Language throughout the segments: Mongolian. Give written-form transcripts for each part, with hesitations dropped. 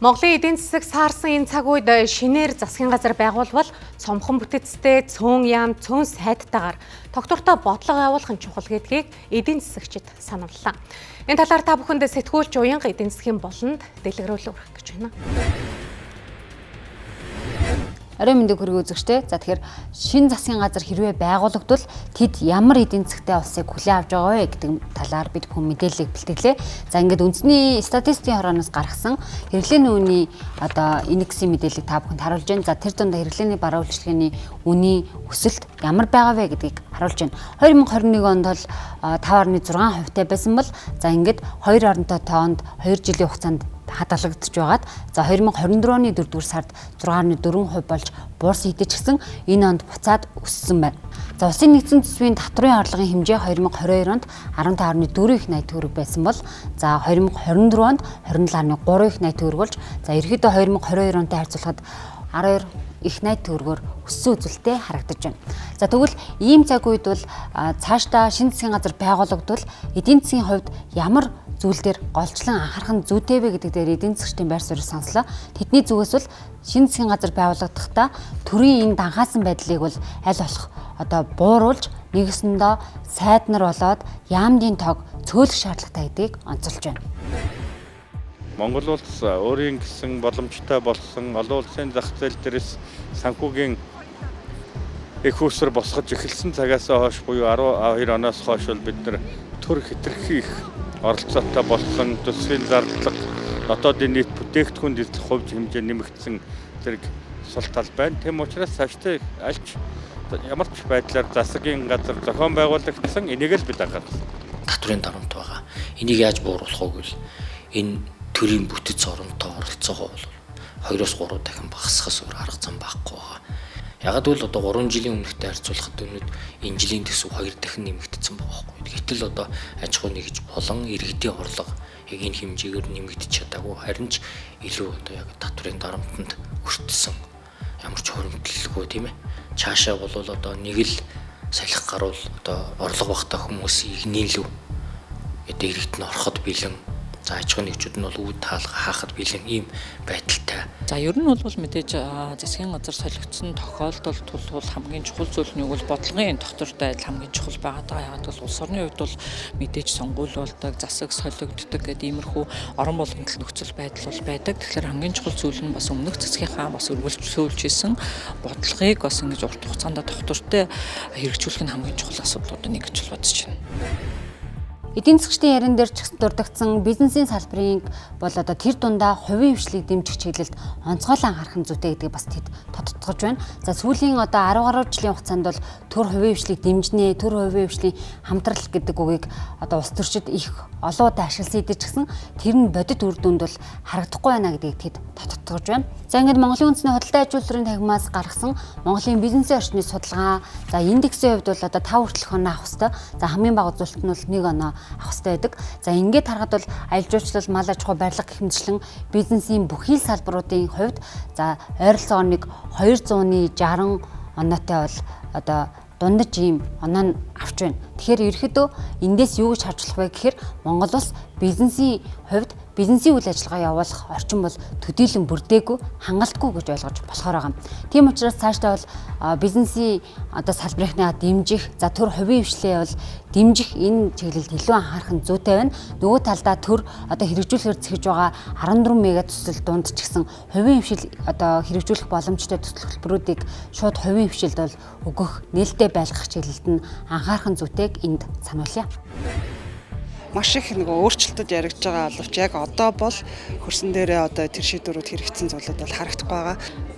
Монголын эдийн засаг саарсан энэ цаг үед шинээр засгийн газар байгуулвал цомхон бүтэцтэй, цөөн яам, цөөн сайдтайгаар тогтвортой бодлого явуулах нь чухал гэдгийг эдийн засагчид санууллаа. Энэ талаар та бүхэнд сэтгүүлч уянга эдийн засгийн болонд дэлгэрүүлэг өргөх гэж байна. Орой мэндийг хүргэх үзэгчтэй. За тэгэхээр шинэ засгийн газар хэрвээ байгуулагдвал тэд ямар эдийн засгтай улсыг хүлээн авч байгаа вэ гэдэг талаар бид бүхэн мэдээллийг бэлтгэлээ. За ингээд үндэсний статистикийн хорооноос гаргасан хэрэглээний үнийн индексийн мэдээллийг та бүхэнд харуулж байна. За тэр дунд хэрэглээний бараа үйлчлэгээний үнийн өсөлт ямар байгаа вэ гэдгийг харуулж байна. 2021 онд бол 5.6% байсан бол за ингээд 2 оронтой тоонд 2 жилийн хугацаанд хадгалагдж байгаад за 2024 оны 4-р сард 6.4% болж буурсан хэдий ч гэсэн энэ онд буцаад өссөн байна. За улсын нэгдсэн төсвийн татврын орлогын хэмжээ 2022 онд 15.4 их найт төгрөг байсан бол за 2024 онд 27.3 их найт төгрөг болж за ерөнхийдөө 2022 онтой харьцуулахад 12 их найт төгрөгөөр өссөн үзүүлэлттэй харагдаж байна. За тэгвэл ийм цаг үед бол цаашдаа шинэ засгийн газар байгуулагдвал эдийн засгийн хувьд ямар зүйл дээр голчлон анхаарах нь зүйтэй вэ гэдэг дээр эдийн засгчдын байр суурийг сонслоо. Тэдний зүгээс бол шинэ засгийн газар байгуулагдахтаа төрийн энэ данхаасан байдлыг бол аль болох бууруулж нэгэсэндээ сайд нар болоод яамдын тоог цөөлөх шаардлагатай гэдгийг онцолж байна. Монгол улс өөрийн гэсэн боломжтой болсон олон улсын зах зээл дээрээс санхүүгийн их усар босгож эхэлсэн цагаас хойш буюу 12 оноос хойш бол бид нар төр хэтэрхий их оролцоотой болсон төсвийн зардлага, дотоодын нийт бүтээгдэхүүн эзлэх хувь хэмжээ нэмэгдсэн зэрэг сул тал байна. Тэм учраас цаашдаа альч ямар ч байдлаар засгийн газар зохион байгуулагдсан энийг л бид анхаарсан. Татврын дарамт байгаа. Энийг яаж бууруулах вэ гэвэл энэ төрийн бүтэц оронтой оролцоогоо бол 2-3 дахин багасгахаас өөр арга зам байхгүй байгаа. Ягд бол 3 жилийн өмнөхтэй харьцуулахад өнөөдөр энэ жилийн төсөв 2 дахин нэмэгдсэн байгаа байхгүй. Гэтэл аж ахуй нэгж болон иргэдийн орлого яг энэ хэмжээгээр нэмэгдэж чадаагүй. Харин ч илүү яг татврын дарамтанд өртсөн ямар ч хуримтлалгүй тийм ээ. Цаашаа бол нэг л салхи гарвал орлого багтаа хүмүүсийг нийлв иргэд нь ороход бэлэн. За аж ахуй нэгжүүд нь бол үд хаалга хаахад бэлэн ийм байдалтай. За ер нь бол мэдээж засгийн газар солигдсон тохиолдолд бол хамгийн чухал зүйл нь бол бодлогын тогтвортой адил хамгийн чухал байгаа. Яагаад бол улс орны хувьд бол мэдээж сонгуул болдог, засаг солигддог гэдэг иймэрхүү орон болгонтол нөхцөл байдал бол байдаг. Тэгэхээр хамгийн чухал зүйл нь бас өмнөх засгийнхаа бас өргөлжүүлж исэн бодлогыг бас ингэж урт хугацаанд тогтвортой хэрэгжүүлэх нь хамгийн чухал асуудлууд нэг гэж бодож байна. Эдийн засгчдын яран дээр ч дурдгдсан бизнесийн салбарыг бол тэр дундаа хувийн хвшлийг дэмжих чиглэлд онцгойлон анхаарах нь зүйтэй гэдгийг бас тэд тодтогч байна. За сүүлийн 10 гаруй жилийн хугацаанд бол төр хувийн хвшлийг дэмжнэ, төр хувийн хвшлийн хамтрал гэдэг үгийг улс төрчид их олон удаа ашигласан хэдий ч гэсэн тэр нь бодит үр дүнд бол харагдахгүй байна гэдгийг тэд тодтогч байна. За ингээд Монголын үндэсний худалдаа ажилуулрын тагмаас гаргасан Монголын бизнесийн орчны судалгаа, за индексийн хувьд бол 5 хүртэлх оноо авах хэвээр. За хамгийн бага үзүүлэлт нь бол 1 оноо авах хэрэгтэй байдаг. За ингээд харахад бол аялал жуулчлал, мал аж ахуй, барилга гэх мэтчлэн бизнесийн бүхий л салбаруудын хувьд за ойролцоогоор нэг 260 оноотой бол дундаж ийм оноо нь авч байна. Тэгэхээр ерөөхдөө эндээс юу гэж харж болох вэ гэхээр Монгол улс бизнесийн хувьд бизнесийн үйл ажиллагаа явуулах орчин бол төдийлөн бүрдээгүй, хангалтгүй гэж ойлгож болохоор байгаа. Тийм учраас цаашдаа бол бизнесийн салбарынхаа дэмжих, за төр хувийн хвшлээ бол дэмжих энэ чиглэлд илүү анхаарах нь зүйтэй байна. Нөгөө талдаа төр хэрэгжүүлэхээр зэхэж байгаа 14 мега төсөл дунд ч гэсэн хувийн хвшил хэрэгжүүлэх боломжтой төсөл хөтөлбөрүүдийг шууд хувийн хвшилд бол өгөх, нээлттэй байлгах чиглэлд нь анхаарах нь зүйтэйг энд сануулъя. Маш их өөрчлөлтөд яригдж байгаа боловч яг одоо бол хөрсөн дээрээ тэр шийдвэрүүд хэрэгжсэн зүйлүүд бол харагдахгүй байгаа.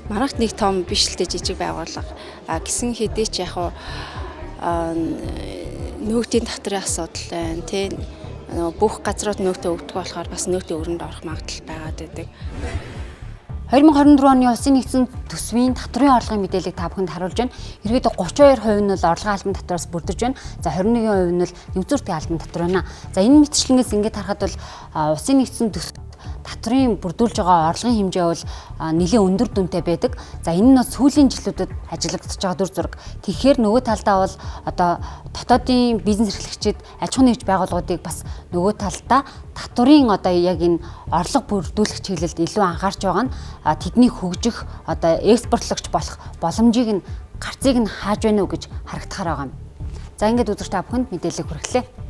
Манайх нэг том биш л дээ жижиг байгууллага. Гисэн хэдий ч яг нөөтийн татврын асуудал байна тий. Бүх газрууд нөөтөө өгдөг болохоор бас нөөтийн өрөнд орох магадлал байгаад байдаг. 2024 оны улсын нэгдсэн төсвийн татврын орлогын мэдээллийг та бүхэнд харуулж байна. Ерөөдөө 32% нь бол орлогын албан татвараас бүрдэж байна. За 21% нь бол нэмэгдүүлэлтийн албан татвар байна. За энэ мэтчлэнгээс ингээд харахад бол улсын нэгдсэн төсвид татврын бүрдүүлж байгаа орлогын хэмжээ бол нэлээд өндөр дүнтэй байдаг. За энэ нь сүүлийн жилүүдэд ажиглагдаж байгаа дүр зураг. Тэгэхээр нөгөө талдаа бол одоо дотоодын бизнес эрхлэгчид аж ахуйн нэгж байгууллагуудыг бас нөгөө талдаа татврын одоо яг энэ орлого бүрдүүлэх чиглэлд илүү анхаарч байгаа нь тэдний хөгжих одоо экспортлогч болох боломжийг нь гарцыг нь хааж байна уу гэж харагдахаар байгаа юм. За ингээд үзэгч та бүхэнд мэдээлэл хүргэлээ.